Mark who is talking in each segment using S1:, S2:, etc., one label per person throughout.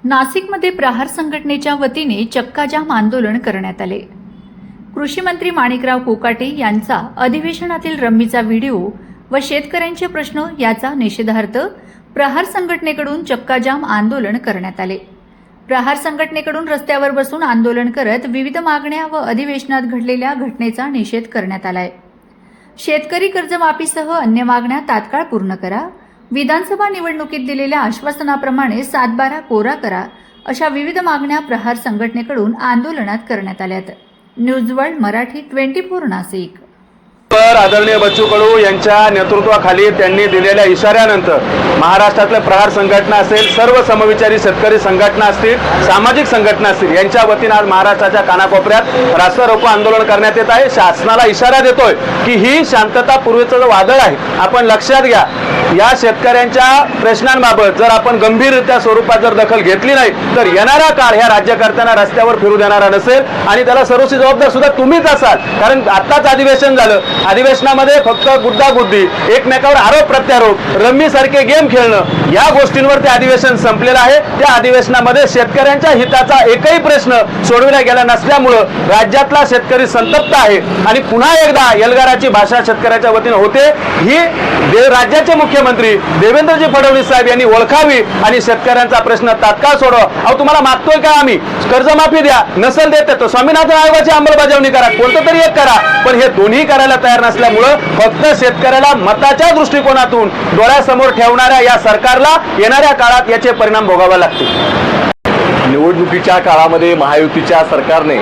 S1: नाशिकमध्ये प्रहार संघटनेच्या वतीने चक्काजाम आंदोलन करण्यात आले। कृषी मंत्री माणिकराव कोकाटे यांचा अधिवेशनातील रम्मीचा व्हिडिओ व शेतकऱ्यांचे प्रश्न याचा निषेधार्थ प्रहार संघटनेकडून चक्काजाम आंदोलन करण्यात आले। प्रहार संघटनेकडून रस्त्यावर बसून आंदोलन करत विविध मागण्या व अधिवेशनात घडलेल्या घटनेचा निषेध करण्यात आलाय। शेतकरी कर्जमाफीसह अन्य मागण्या तात्काळ पूर्ण करा, विधानसभा निवडणुकीत दिलेल्या आश्वासनाप्रमाणे 7/12 कोरा करा, अशा विविध मागण्या प्रहार संघटनेकडून आंदोलनात करण्यात आल्यात। News world Marathi 24 Nashik.
S2: आदरणीय बच्चू कडू यांच्या नेतृत्वाखाली त्यांनी दिलेल्या इशाऱ्यानंतर महाराष्ट्रातल्या प्रहार संघटना असेल, सर्व समविचारी शेतकरी संघटना असतील, सामाजिक संघटना असतील, यांच्या वतीने आज महाराष्ट्राच्या कानाकोपऱ्यात रास्ता रोको आंदोलन करण्यात येत आहे। शासनाला इशारा देतोय की ही शांततापूर्वीचं वादळ आहे, आपण लक्षात घ्या। या शेतकऱ्यांच्या प्रश्नांबाबत जर आपण गंभीररित्या स्वरूपात जर दखल घेतली नाही तर येणारा काळ ह्या राज्यकर्त्यांना रस्त्यावर फिरू देणारा नसेल आणि त्याला सर्वस्वी जबाबदार सुद्धा तुम्हीच असाल। कारण आताच अधिवेशन झालं, अधिवेशनामध्ये फक्त गुद्दागुद्दी, एकमेकावर आरोप प्रत्यारोप, रम्मी सारखे गेम खेळणं, या गोष्टींवर ते अधिवेशन संपलेलं आहे। त्या अधिवेशनामध्ये शेतकऱ्यांच्या हिताचा एकही प्रश्न सोडविला गेला नसल्यामुळे राज्यातला शेतकरी संतप्त आहे आणि पुन्हा एकदा एल्गाराची भाषा शेतकऱ्याच्या वतीने होते। ही राज्याचे मुख्यमंत्री देवेंद्रजी फडणवीस साहेब यांनी ओळखावी आणि शेतकऱ्यांचा प्रश्न तात्काळ सोडवा। अहो, तुम्हाला मागतोय का आम्ही कर्जमाफी द्या, नसेल देत तर स्वामीनाथन आयोगाची अंमलबजावणी करा, कोणतं तरी एक करा, पण हे दोन्ही करायला तयार नसल्यामुळे फक्त शेतकऱ्याला मताच्या दृष्टिकोनातून डोळ्यासमोर ठेवणाऱ्या या सरकारला येणाऱ्या काळात याचे परिणाम भोगावे लागतील।
S3: निवडणुकीच्या काळामध्ये महायुतीच्या सरकारने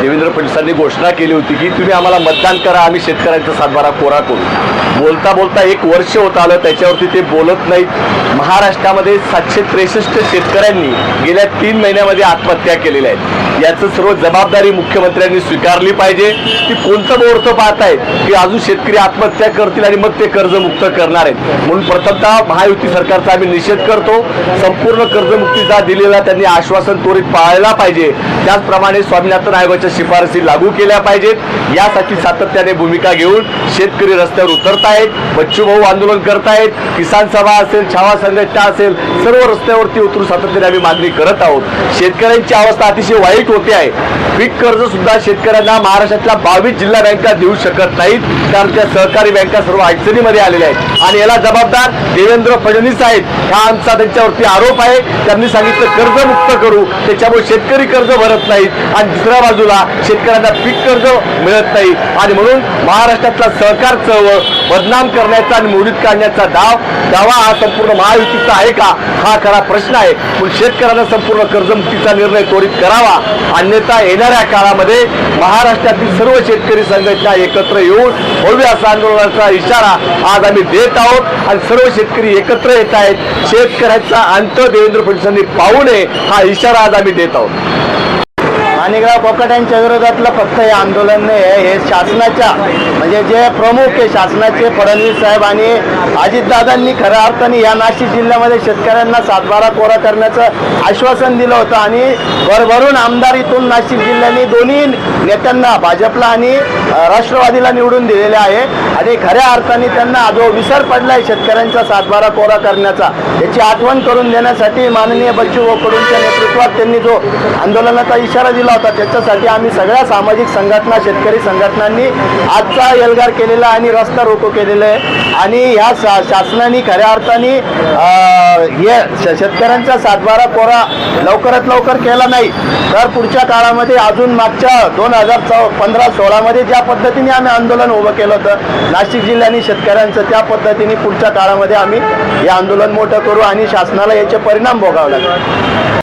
S3: देवेंद्र फडणवीसांनी घोषणा केली होती की तुम्ही आम्हाला मतदान करा, आम्ही शेतकऱ्यांचा 7/12 कोरा करू। बोलता बोलता 1 वर्ष होत आलं, त्याच्यावरती ते बोलत नाहीत। महाराष्ट्रामध्ये 763 शेतकऱ्यांनी गेल्या 3 महिन्यामध्ये आत्महत्या केलेल्या आहेत। याचं सर्व जबाबदारी मुख्यमंत्र्यांनी स्वीकारली पाहिजे की कोणतं मुहूर्त पाहत आहेत की अजून शेतकरी आत्महत्या करतील आणि मग ते कर्जमुक्त करणार आहेत। म्हणून प्रथमतः महायुती सरकारचा आम्ही निषेध करतो। संपूर्ण कर्जमुक्तीचा दिलेला त्यांनी आश्वासन त्वरित पाळायला पाहिजे। त्याचप्रमाणे स्वामीनाथन आयोगाच्या शिफारसी लागू केल्या पाहिजेत। यासाठी सातत्याने भूमिका घेऊन शेतकरी रस्त्यावर उतरत आहेत, बच्चू भाऊ आंदोलन करतायत, किसान सभा असेल, छावा संघटना असेल, सर्व रस्त्यावरती उतरून सातत्याने आम्ही मागणी करत आहोत। शेतकऱ्यांची अवस्था अतिशय वाईट होते आहे। पीक कर्ज सुद्धा शेतकऱ्यांना महाराष्ट्रातल्या 22 जिल्हा बँका देऊ शकत नाहीत, कारण त्या सहकारी बँका सर्व अडचणीमध्ये आलेल्या आहेत आणि याला जबाबदार देवेंद्र फडणवीस आहेत। हा आमचा त्यांच्यावरती आरोप आहे। त्यांनी सांगितलं कर्जमुक्त करू, त्याच्यामुळे शेतकरी कर्ज भरत नाहीत आणि दुसऱ्या बाजूला शेतकऱ्यांना पीक कर्ज मिळत नाही आणि म्हणून महाराष्ट्रातला सहकार चळवळ बदनाम करण्याचा आणि मोडीत काढण्याचा दावा हा संपूर्ण महायुतीचा आहे का, हा खरा प्रश्न आहे। पण शेतकऱ्यांना संपूर्ण कर्जमुक्तीचा निर्णय त्वरित करावा, अन्यथा येणाऱ्या काळामध्ये महाराष्ट्रातील सर्व शेतकरी संघटना एकत्र येऊन भव्य असा आंदोलनाचा इशारा आज आम्ही देत आहोत आणि सर्व शेतकरी एकत्र येत आहेत। शेतकऱ्यांचा अंत देवेंद्र फडणवीसांनी पाहू नये हा इशारा आज आम्ही देत आहोत।
S4: माणिकराव कोकाटेंच्या विरोधातलं फक्त हे आंदोलन नाही आहे, हे शासनाच्या म्हणजे जे प्रमुख आहे शासनाचे फडणवीस साहेब आणि अजितदादांनी खऱ्या अर्थाने या नाशिक जिल्ह्यामध्ये शेतकऱ्यांना 7/12 कोरा करण्याचं आश्वासन दिलं होतं आणि भरभरून आमदार इथून नाशिक जिल्ह्याने दोन्ही नेत्यांना भाजपला आणि राष्ट्रवादीला निवडून दिलेले आहे आणि खऱ्या अर्थाने त्यांना जो विसर पडलाय शेतकऱ्यांचा 7/12 कोरा करण्याचा, याची आठवण करून देण्यासाठी माननीय बच्चू कडूंच्या नेतृत्वात त्यांनी जो आंदोलनाचा इशारा दिला होता, त्याच्यासाठी आम्ही सगळ्या सामाजिक संघटना, शेतकरी संघटनांनी आजचा एल्गार केलेला आणि रस्ता रोको केलेला आहे आणि या शासनाने खऱ्या अर्थाने हे शेतकऱ्यांचा 7/12 कोरा लवकरात लवकर केला नाही तर पुढच्या काळामध्ये अजून मागच्या 2015-16 मध्ये ज्या पद्धतीने आम्ही आंदोलन उभं केलं होतं नाशिक जिल्ह्याने शेतकऱ्यांचं, त्या पद्धतीने पुढच्या काळामध्ये आम्ही हे आंदोलन मोठं करू आणि शासनाला याचे परिणाम भोगावे लागतील।